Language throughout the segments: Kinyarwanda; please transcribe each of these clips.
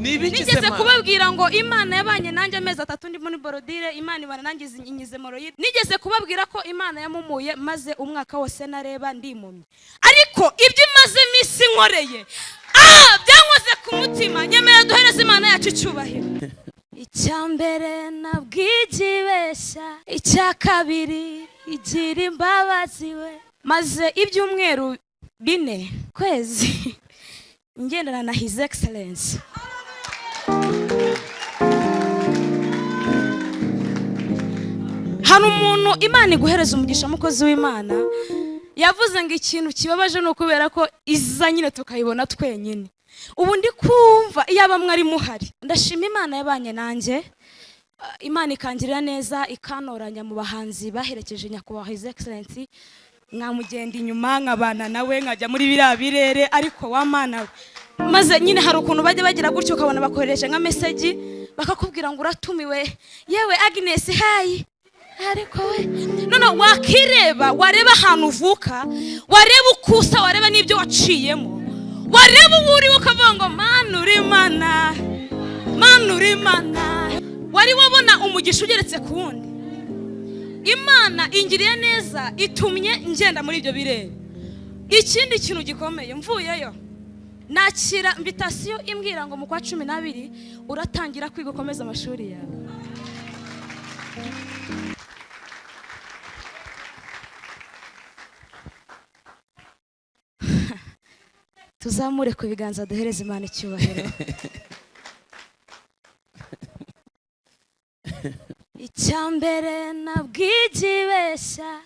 nigeze kubabwira ngo Imana yabanye nanjye amezi 3 ndi muri borodire, Imana ibana nanjye inyize moroyide. Nigeze kubabwira ko Imana yamumuye maze umwaka wose nareba ndimumye, ariko ibyo imaze imisi nkoreye byankoze ku mutima. Nyemeye duhereze Imana yacu icyubahiro. Icyambere nabwijibesha, icya kabiri igira imbabazi we, maze ibyumweru 4 kwezi ngendana na His Excellence. Hano umuntu Imana iguhereza umugisha mukozi w'Imana yavuze ngo ikintu kibabaje no kubera ko iza nyine tukayibona twenyine. Ubu ndi kumva iyaba mwari muhari. Ndashima Imana yabanye nanjye, Imana ikangirira neza ikanoranya mu bahanzi baherekeje nyakubahwa His Excellence. Nkamugenda inyuma nkabana nawe nkajya muri biriya birere, ariko wa Mana maze nyine hari ukuntu bajya bagira gutyo ukabona bakoresha nka message bakakubwira ngo uratumiwe yewe Agnes hayi, ariko we none wakireba wareba ahantu uvuka, wareba ukusa, wareba n'ibyo waciyemo, wareba uburi ukavuga ngo Mana uri Mana, Mana uri Mana. Wari wabona umugisha ugeretse ku wundi. Imana ingiriye neza itumye ngenda muri ibyo birere. Ikindi kintu gikomeye mvuyeyo nakira invitation imbwira ngo mu kwa 12 uratangira kwiga ukomeza amashuri yawe. Tuzamure ku biganza duhereze Imana icyubahiro. Icyambere nabwijibesha,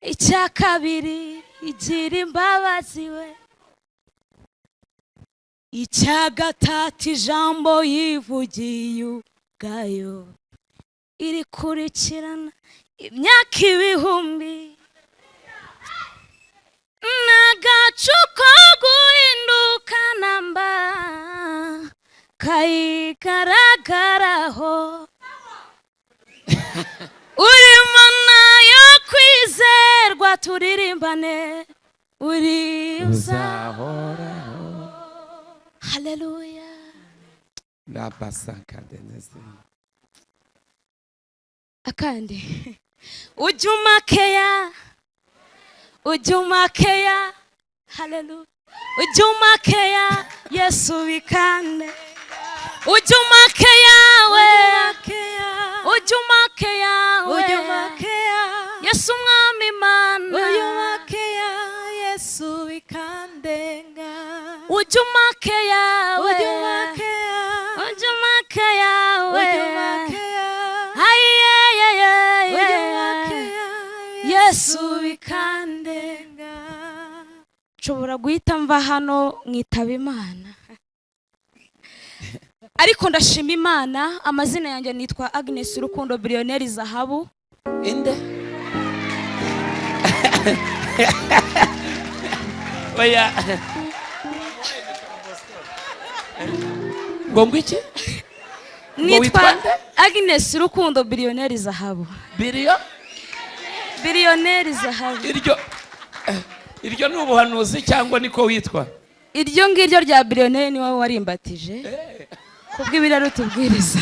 icya kabiri igira imbabazi we, icya gatatu ijambo yivugiye ubwayo irikurikirana imyaka 1000. Nagacu ko guhinduka namba kayigaragaraho, uri Mana yo kwizerwa turirimbane, uri uzahoraho. Haleluya. Akandi ujumakeya, haleluya, ujumakeya Yesu bikande, ujumakeya we, ujumakeya Yesu mwami Imana, ujumakeya Yesu bikandenga, ujumakeya we, ujumakeya we, Yesu bikandenga. Nshobora guhita mva hano nkitaba Imana, ariko ndashima Imana. Amazina yanjye nitwa Agnes Rukundo Billionaire Zahabu. Inde oya ngomba iki? Nitwa Agnes Rukundo Billionaire Zahabu. Billionaire Zahabu. Iryo ni ubuhanuzi cyangwa niko witwa? Iryo ngiryo rya Billionaire ni wowe warimbatije kubw'ibiraro tubwiriza.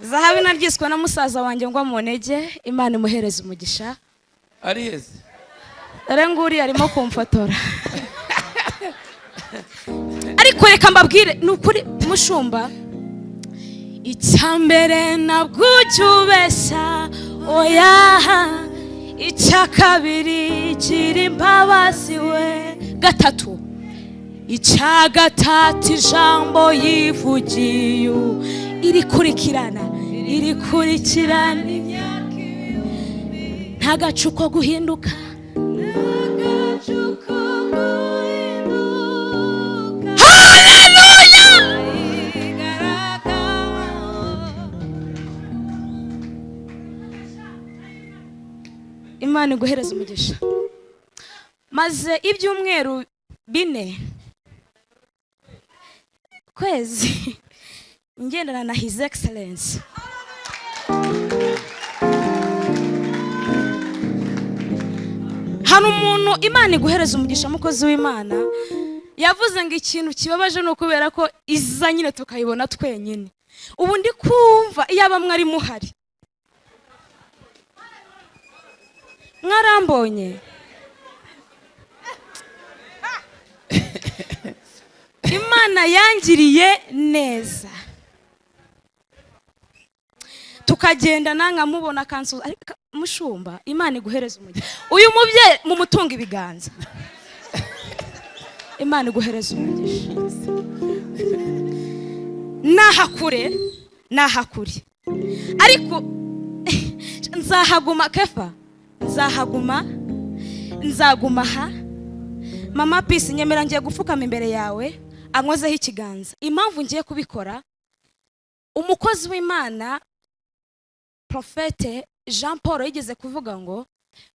Zahabu naryiswe na musaza wanjye ngo amunege, Imana imuhereze umugisha. Ari heze dore nguri arimo kumfotora. Ariko reka mbabwire nukuri mushumba, icyambere nabwujubesha oya, icya kabiri gira imbabazi we, gatatu icya gatatu ijambo yivugiye irikurikirana nta gacu ko guhinduka, haleluya. Imana iguhereza umugisha. Maze ibyumweru 4 kwezi ngendana na His Excellence. Hano umuntu Imana iguhereza umugisha mukozi w'Imana yavuze ngo ikintu kibabaje ni ukubera ko iza nyine tukayibona twenyine. Ubu ndi kumva iyaba mwari muhari mwarambonye. Imana yangiriye neza, tukagenda nanga mubona kansu mushumba. Imana iguhereza umugisha. Uyu mubyeyi mu mutunga ibiganza, Imana iguhereza umugisha. Nahakure ariko nzahaguma Kefa, nzaguma ha. Mama Peace, nyemera ngiye gupfukama imbere yawe ankozeho ikiganza. Impamvu ngiye kubikora, umukozi w'Imana Profete Jean Paul yigeze kuvuga ngo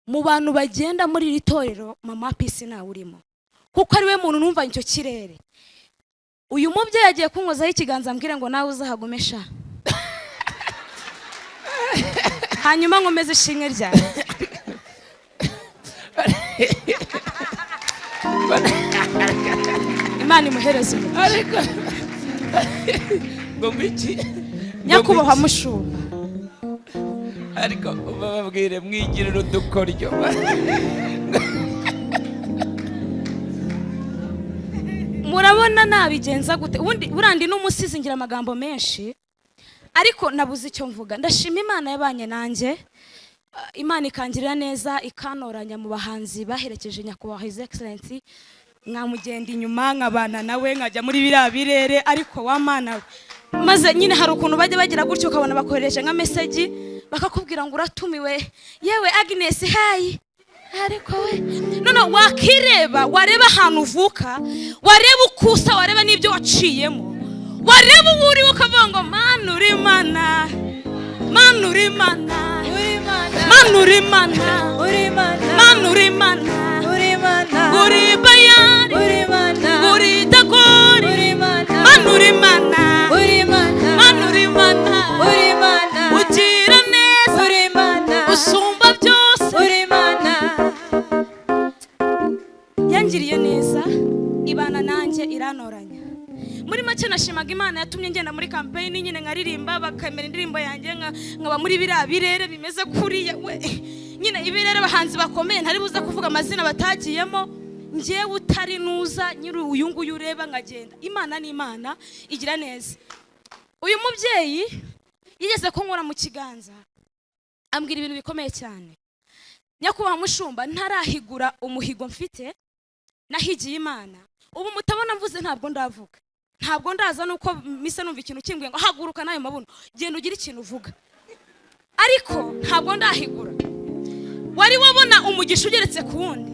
mu bantu bagenda muri iri torero Mama Peace nawe urimo, kuko ari we muntu numva icyo kirere. Uyu mubyeyi yagiye kunkozaho ikiganza ambwira ngo nawe uzahagume sha. Hanyuma nkomeze ishimwe ryawe. Imana imuhereze umugisha. ngo mbiki Nyakubahwa mushumba, ariko bababwire mwigirira udukoryo. murabona nabigenza gute? Ubundi burandi n'umusizi ngira amagambo menshi, ariko nabuze icyo mvuga. Ndashima Imana yabanye nanjye, Imana ikangirira neza, ikanoranya mu bahanzi baherekeje nyakubahwa His Excellency. Nkamugenda inyuma nkabana nawe nkajya muri biriya birere, ariko wa Mana we, maze nyine hari ukuntu bajya bagira gutyo ukabona bakohereje nka message bakakubwira ngo uratumiwe, yewe Agnes hayi. Ariko we none wakireba, wareba ahantu uvuka, wareba ukusa, wareba n'ibyo waciyemo, wareba uburi ukavuga ngo Mana uri Imana, Mana uri Imana, Mana uri Imana, Mana uri Imana, uri Bayari, uri Dagori, Mana uri Imana, Mana uri Imana, ugira neza, usumba byose. Yangiriye neza, ibana nanjye iranoranya. Muri make nashimaga Imana yatumye ngenda muri campaign nyine nkaririmba, bakamera indirimbo yanjye nkaba muri biriya birere bimeze kuriya we. Nyine ibirere abahanzi bakomeye ntari buza kuvuga amazina batagiyemo, ngiye utari nuza nyiri uyu nguyu ureba nkagenda. Imana ni Imana igira neza. Uyu mubyeyi yigeze kunkora mu kiganza ambwira ibintu bikomeye cyane. Nyakubahwa mushumba, ntarahigura umuhigo mfite, nahigiye Imana. Ubu mutabona mvuze ntabwo ndavuga, ntabwo ndaza nuko mise numva ikintu kimbwiye ngo haguruka nayo mabuno genda ugira ikintu uvuga, ariko ntabwo ndahigura. Wari wabona umugisha ugeretse ku wundi.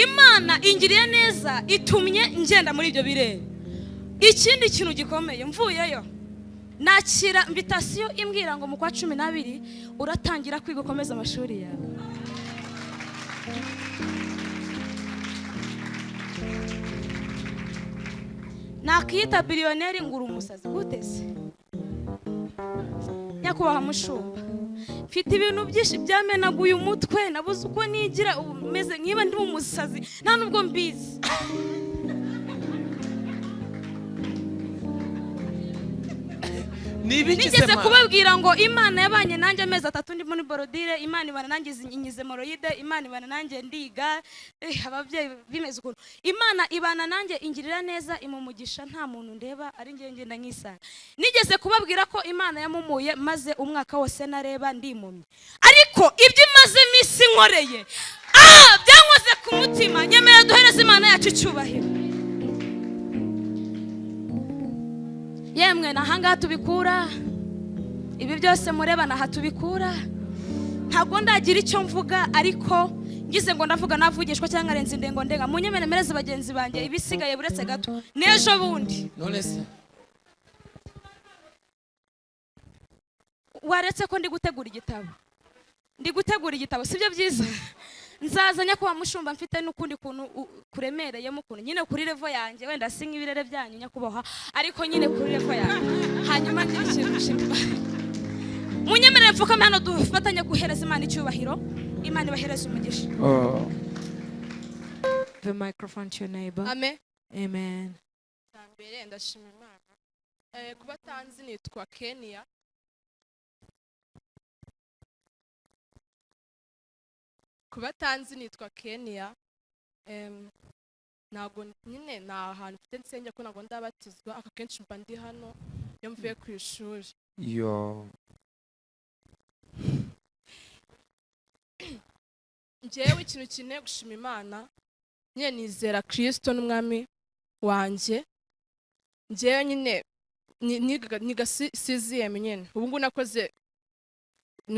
Imana ingiriye neza, itumye ngenda muri ibyo birere. Ikindi kintu gikomeye, mvuyeyo nakira invitation imbwira ngo mu kwa 12 uratangira kwiga ukomeza amashuri yawe. Nakiyita billionaire nguru umusazi gute se? Nyakubahwa mushumba, mfite ibintu byinshi byamenaguye umutwe, nabuze uko nigira, umeze nkiba ndi umusazi nta nubwo mbizi. Nigeze kubabwira ngo Imana yabanye nanjye amezi 3 ndi muri borodire, Imana ibana nanjye inyize moroide, Imana ibana nanjye ndiga, ababyeyi bimeze ukuntu. Imana ibana nanjye ingirira neza, imumugisha nta muntu ndeba, ari ngiye ngenda nk'isana. Nigeze kubabwira ko Imana yamumuye maze umwaka wose nareba ndimumye, ariko ibyo imaze misi nkoreye byankoze ku mutima. Nyemera duhereze Imana yacu icyubahiro. Yemwe nahanga tubikura, ibi byose mureba naha tubikura. Ntabwo ndagira icyo mvuga, ariko ngize ngo ndavuga navugishwa cyangwa arenze indengo ndenga. Munyemere mereze bagenzi banjye ibisigaye buretse gato nejo bundi. None se waretse ko ndi gutegura igitabo, sibyo byiza? Nzazanya kuba mushumba mfite n'ukundi kuntu kuremereye mu kuntu nyine kuri level yanjye, wenda singa ibirere byanyu nyakubaha, ariko nyine kuri level yanjye. Hanyuma ndishimishimba munyemerere mfukame hano dufatanye guhereza Imana icyubahiro. Imana ibahereze umugisha. the microphone to your neighbor. Amen. Amen. Tambere ndashima Imana. Kuba tanzi nitwa Kenya. Kuba tanzi nitwa Kenya. Ntago nyine na ahantu mfite nsenge ko ntago ndabatizwa aka kenshi mba ndi hano iyo mvuye ku ishuri. yo Njyewe ikintu kineye gushima Imana nyine nizera Kristo n'umwami wanjye. Njyewe nyine niga CZM nyine ubu ngubu nakoze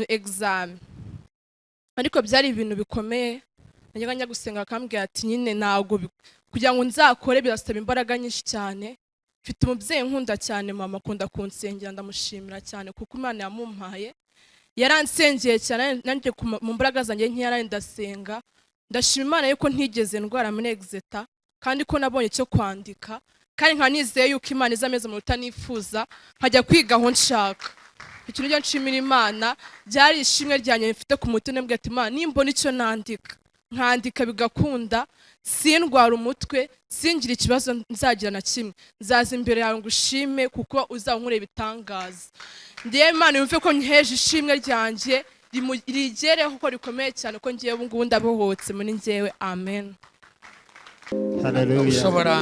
exam ariko byari ibintu bikomeye. Najyaga njya gusenga akambwira ati nyine ntago kugira ngo nzakore birasaba imbaraga nyinshi cyane. Mfite umubyeyi nkunda cyane, mama akunda kunsengera, ndamushimira cyane kuko Imana yamumpaye. Yaransengeye cyane nanjye mu mbaraga zanjye nk'iyara ndasenga. Ndashima Imana yuko ntigeze ndwara muri exeta kandi ko nabonye cyo kwandika kandi nkanizeye yuko Imana izameze mu rutanifuza nkajya kwiga aho nshaka. Ikintu cyo nshimira Imana byari ishimwe ryanjye mfite ku mutima mbwira ati Imana nimbona icyo nandika nkandika bigakunda, sindwara umutwe, singira ikibazo nzagira na kimwe, nzaza imbere yawe ngushime kuko uzankureba ibitangaza. Ndiye Imana yumve ko nyeheje ishimwe ryanjye rigereho ko rikomeye cyane ko ngiye ubu ngubu ndabohotse muri njyewe. Amen. Hallelujah. ushobora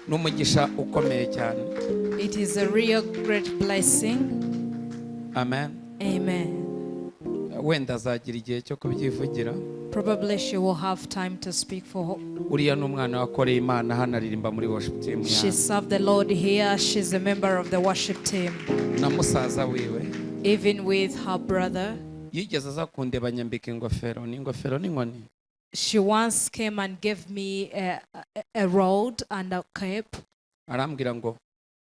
n'umugisha ukomeye cyane. It is a real great blessing. Amen. Amen. Wenda azagira igihe cyo kubyivugira. Probably she will have time to speak for her. Uriya n'umwana wakoreye Imana hano aririmba muri worship team She yawe. served the Lord here. She's a member of the worship team. Na musaza wiwe Even with her brother. yigeze aza kundeba nyambika ingofero n'inkoni. She once came and gave me a rod and a cape. Arambwira ngo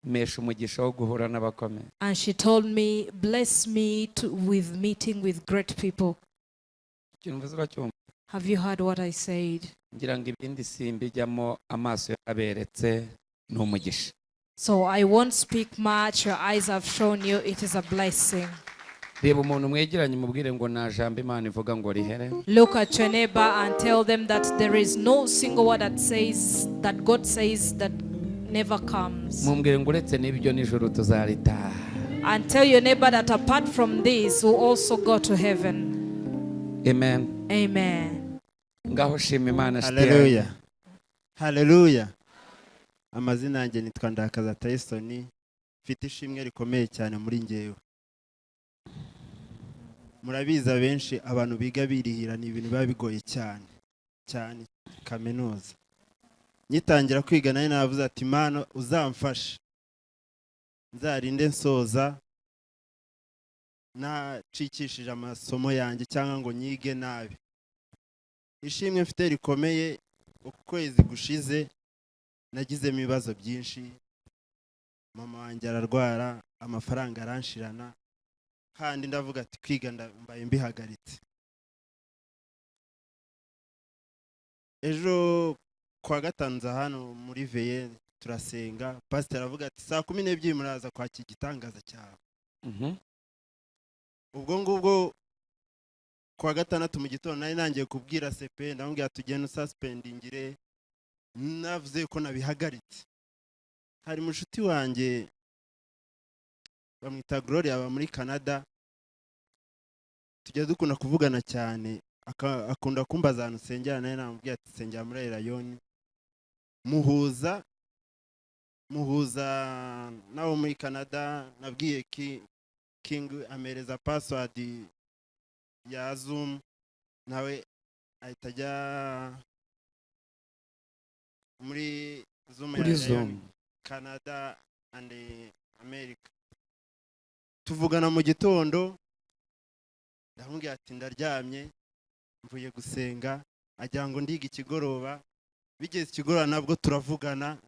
mesha umugisha wo guhura n'abakomeye. And she told me, bless me with meeting with great people. Ikintu mvuze uracyumva? Have you heard what I said? Ngira ngo ibindi simbijyamo, amaso yaberetse n'umugisha. So I won't speak much. Your eyes have shown you. It is a blessing. Reba umuntu mwegeranye mubwire ngo nta jambo Imana ivuga ngo rihere. Look at your neighbor and tell them that there is no single word that God says that never comes. Mumbwire ngo uretse n'ibyo n'ijuru tuzaritaha. And tell your neighbor that apart from this, we'll also go to heaven. Amen. Amen. Ngaho shima Imana. Hallelujah. Hallelujah. Amazina yanjye nitwa Ndakaza Tyson. Mfite ishimwe rikomeye cyane muri njyewe. Murabiza benshi abantu biga birihira ni ibintu biba bigoye cyane kaminuza. Nyitangira kwiga nayo navuze ati Imana uzamfasha nzarinde nsoza nacikishije amasomo yanjye cyangwa ngo nyige nabi. Ishimwe mfite rikomeye uku kwezi gushize nagizemo ibibazo byinshi. Mama wanjye ararwara, amafaranga aranshirana kandi ndavuga ati kwiga mbaye mbihagaritse. Ejo kwa gatanu hano muri veye turasenga, pastor aravuga ati saa 12 muraza kwakira igitangaza cyawe. Ubwo ngubwo kwa gatandatu mu gitondo nari nangiye kubwira CP ndamubwira tugende suspendingire, navuze ko nabihagaritse. Hari mushuti wanjye bamwita Gloria aba muri Canada, tujya dukunda kuvugana cyane, akunda kumbaza ahantu nsengera, naye namubwira ati nsengera muri Rayoni. Muhuza nawo muri Canada, nabwiye King amereza password ya Zoom, nawe ahita ajya muri Zoom ya Rayoni, Canada and America. Tuvugana mu gitondo, ndamubwira ati ndaryamye mvuye gusenga, ajya ngo ndiga ikigoroba. Bigeze ikigoroba nabwo turavugana,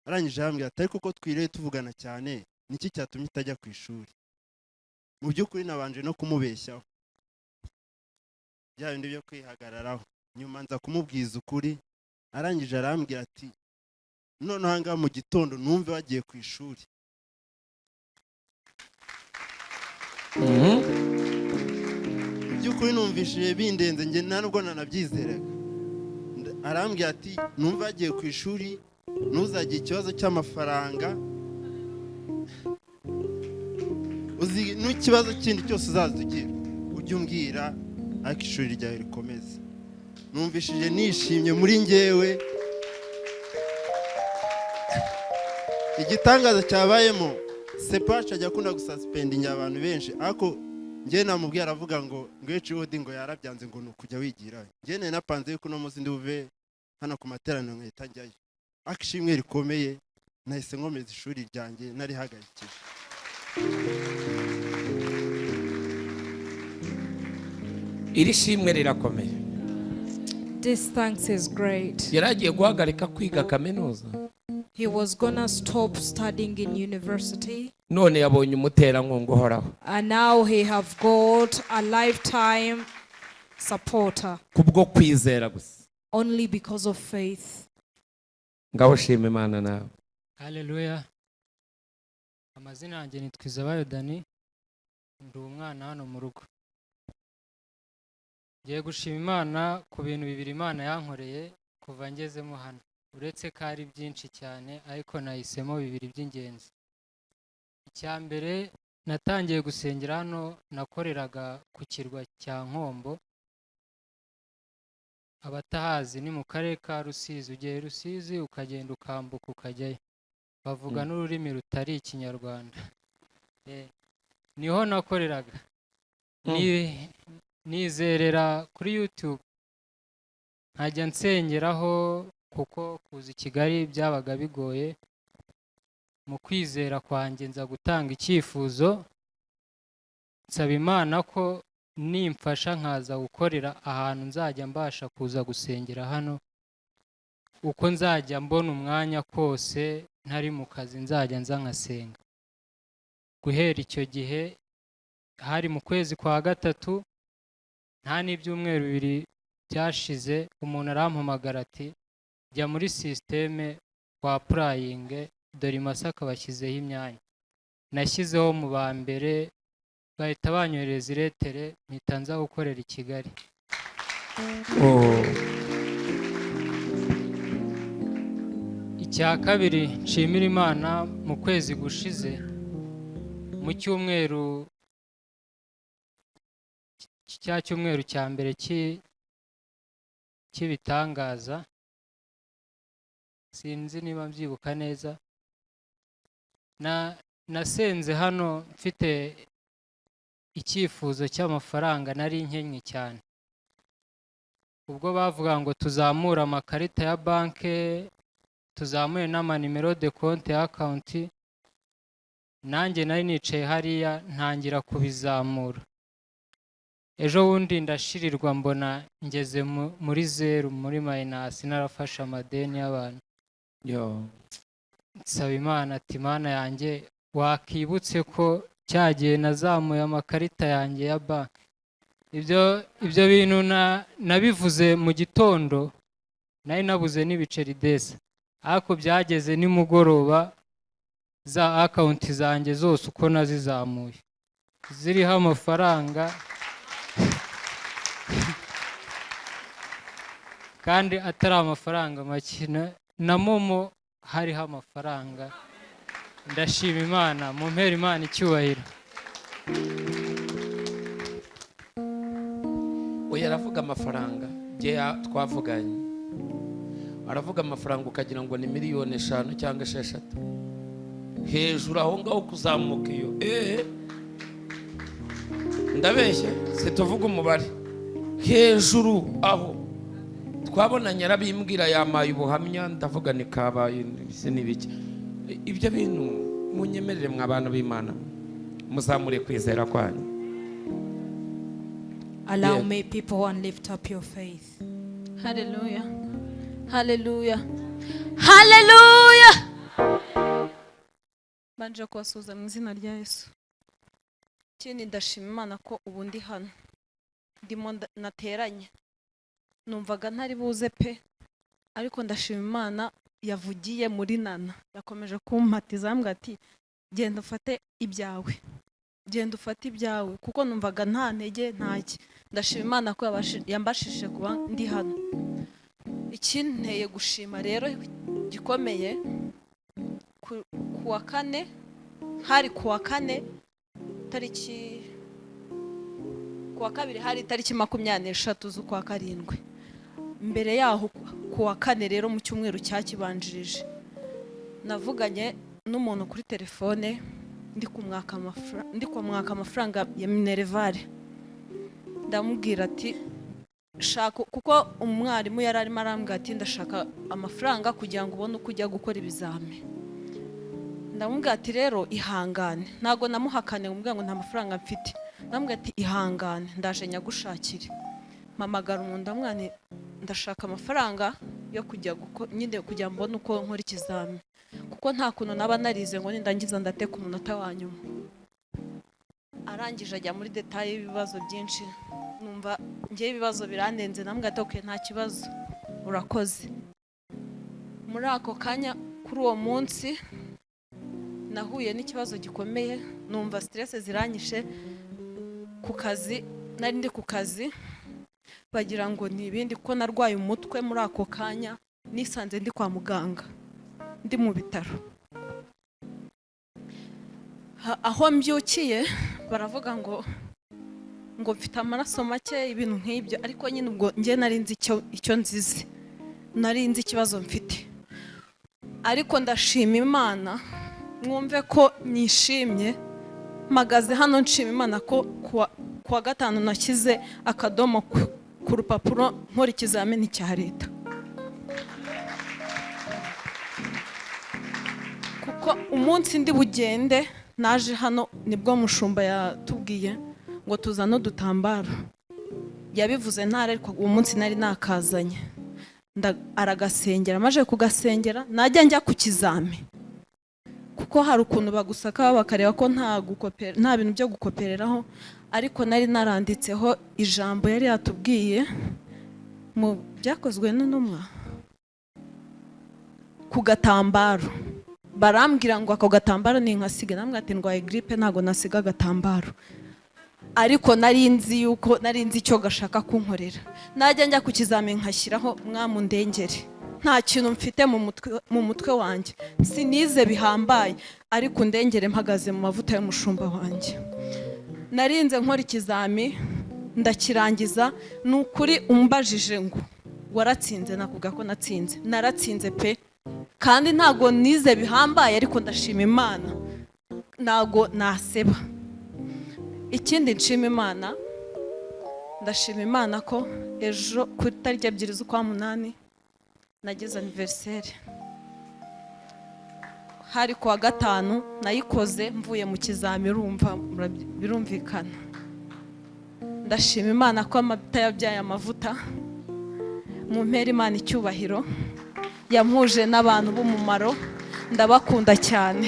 arangije arambwira ati ariko ko twireye tuvugana cyane niki cyatumye utajya ku ishuri. Mu by'ukuri nabanje no kumubeshyaho bya bindi byo kwihagararaho, nyuma nza kumubwiza ukuri. Arangije arambwira ati none hanga mu gitondo numve wagiye ku ishuri. by'ukuri numvishije bindenze njye nta nubwo nanabyizeraga. Arambwira ati numva agiye ku ishuri ntuzagire ikibazo cy'amafaranga, uzi n'ikibazo kindi cyose uzaza ugira ujye umbwira ariko ishuri ryawe rikomeze. Numvishije nishimye muri njyewe. Igitangaza cyabayemo Sepache ajya akunda gususpendinga abantu benshi, ariko njye namubwiye aravuga ngo Ewodi ngo yarabyanze ngo nukujya wigira. Njye nari napanze yuko uno munsi ndi buve hano ku materaniro nkahita njyayo, ariko ishimwe rikomeye nahise nkomeza ishuri ryanjye narihagarikiye. iri shimwe rirakomeye. This thanks is great. Yaragiye guhagarika kwiga kaminuza, He was gonna stop studying in university, none yabonye umuterankunga uhoraho and now he have got a lifetime supporter kubwo kwizera gusa. only because of faith. Ngaho shima Imana nawe. Haleluya. Amazina yanjye ni Twizabayo Dani, ndi umwana hano mu rugo. Ngiye gushima Imana ku bintu bibiri Imana yankoreye kuva ngezemo hano, uretse ko ari byinshi cyane ariko nahisemo bibiri by'ingenzi. Icya mbere, natangiye gusengera hano, nakoreraga ku kirwa cya Nkombo. Abatahazi ni mu karere ka Rusizi, ugiye Rusizi ukagenda ukambuka ukajyayo, bavuga n'ururimi rutari ikinyarwanda. Niho nakoreraga. Nizerera kuri YouTube, nkajya nsengeraho kuko kuza i Kigali byabaga bigoye. Mu kwizera kwanjye nza gutanga icyifuzo, nsaba Imana ko nimfasha nkaza gukorera ahantu nzajya mbasha kuza gusengera hano, uko nzajya mbona umwanya kose ntari mu kazi nzajya nza nkasenga. Guhera icyo gihe hari mu kwezi kwa gatatu, nta n'ibyumweru bibiri byashize, umuntu arampamagara ati jya muri systeme wa praying, dore Masaka bashyizeho imyanya. Nashyizeho mu ba mbere, bahita banyohereza iretere mpita nza gukorera i Kigali. Icya kabiri, nshimira Imana mu kwezi gushize, mu cyumweru cya cyumweru cya mbere cy'ibitangaza, sinzi niba mbyibuka neza, nasenze hano mfite icyifuzo cy'amafaranga nari nkenye cyane. Ubwo bavuga ngo tuzamura amakarita ya banke, tuzamuye n'amanimero de konti ya akawunti, nanjye nari nicaye hariya ntangira kubizamura. Ejo bundi ndashirirwa mbona ngeze muri zeru, muri mayinasi, narafashe amadeni y'abantu. Nsaba Imana ati Mana yanjye, wakibutse ko cyagiye nazamuye amakarita yanjye ya banki. Ibyo bintu nabivuze mu gitondo, nari nabuze n'ibiceri desa, ariko byageze nimugoroba za akawunti zanjye zose uko nazizamuye ziriho amafaranga kandi atari amafaranga make, na momo hariho amafaranga. Ndashima Imana, mumpera Imana icyubahiro. Oya, aravuga amafaranga twavuganye, aravuga amafaranga ukagira ngo ni miliyoni 5 cyangwa 6, hejuru aho ngaho kuzamuka iyo. Ndabeshye situvuga umubare, hejuru aho twabona nyarabimbwira yamaye ubuhamya, ndavuga ni kabaye bise nibiki. Ibyo bintu munyemerere mw'abantu b'Imana, muzamure kwizera kwanyu. Allow me people and lift up your faith. Hallelujah. Hallelujah. Hallelujah. Banje kubasuhuza mu izina rya Yesu. Ikindi ndashima Imana ko ubu ndi hano, ndimo nateranye, numvaga ntari buze pe, ariko ndashima Imana yavugiye muri Nana, yakomeje kumpatiza ambwa ati genda ufate ibyawe. genda ufate ibyawe kuko numvaga nta ntege ntaki. Ndashima Imana ko yambashije kuba ndi hano. Ikinteye gushima rero gikomeye, kuwa kane, hari kuwa kane tariki, kuwa kabiri hari tariki 23 z'ukwa karindwi. Mbere yaho kuwa kane rero mu cyumweru cyakibanjirije navuganye n'umuntu kuri telefone ndi kumwaka amafaranga ya Minervale. Ndamubwira ati shaka, kuko umwarimu yari arimo arambwira ati ndashaka amafaranga kugira ngo ubone uko ujya gukora ibizami. Ndamubwira ati rero ihangane, ntago namuhakane ngo nta mafaranga mfite. Ndamubwira ati ihangane ndaje nyagushakire. Mpamagara umuntu ndamwana ndashaka amafaranga yo kujya nyine kugira mbone uko nkora ikizami, kuko nta kuntu naba narize ngo nindangiza ndateka umunota wa nyuma. Arangije ajya muri detail y'ibibazo byinshi, numva ngiye ibibazo birandenze. Namwe ati okay nta kibazo urakoze. Muri ako kanya kuri uwo munsi nahuye n'ikibazo gikomeye, numva stress ziranyishe ku kazi. Nari ndi ku kazi bagira ngo ni ibindi kuko narwaye umutwe. Muri ako kanya nisanze ndi kwa muganga, ndi mu bitaro. Aho mbyukiye baravuga ngo mfite amaraso make, ibintu nk'ibyo. Ariko nyine ubwo ngiye nari nzi icyo nzize, nari nzi ikibazo mfite. Ariko ndashima Imana, mwumve ko nishimye. Magaze hano nshima Imana ko kuwa gatanu nashyize akadomo ku rupapuro nkora ikizamini cya leta. Kuko umunsi ndi bugende naje hano nibwo mushumba yatubwiye ngo tuzane udutambaro. Yabivuze ntara, ariko uwo munsi nari nakazanye. Aragasengera, maje kugasengera najya njya ku kizami, kuko hari ukuntu bagusaka bakareba ko nta bintu byo gukopereraho. Ariko nari naranditseho ijambo yari yatubwiye mu byakozwe n'intumwa ku gatambaro. Barambwira ngo ako gatambaro ni nkasiga. Namwe ati ndwaye grippe ntago nasiga agatambaro. Ariko nari nzi icyo gashaka kunkorera. Najya njya ku kizami nkashyiraho mwamundengere, nta kintu mfite mu mutwe wanjye, sinize bihambaye, ariko ndengere mpagaze mu mavuta y'umushumba wanjye. Narinze nkora ikizami ndakirangiza. Nukuri umbajije ngo waratsinze, nakuvuga ko natsinze. Naratsinze pe, kandi ntago nize bihambaye, ariko ndashima Imana, ntago naseba. Ikindi nshima Imana, ndashima Imana ko ejo ku tariki 2 z'ukwa munani nagize anniversaire. Hari kuwa gatanu nayikoze mvuye mu kizami, urumva birumvikana. Ndashima Imana ko amata yabyaye amavuta. Mu mpera Imana icyubahiro, yampuje n'abantu b'umumaro. Ndabakunda cyane.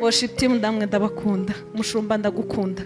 Worship team ndamwe ndabakunda. Mushumba ndagukunda.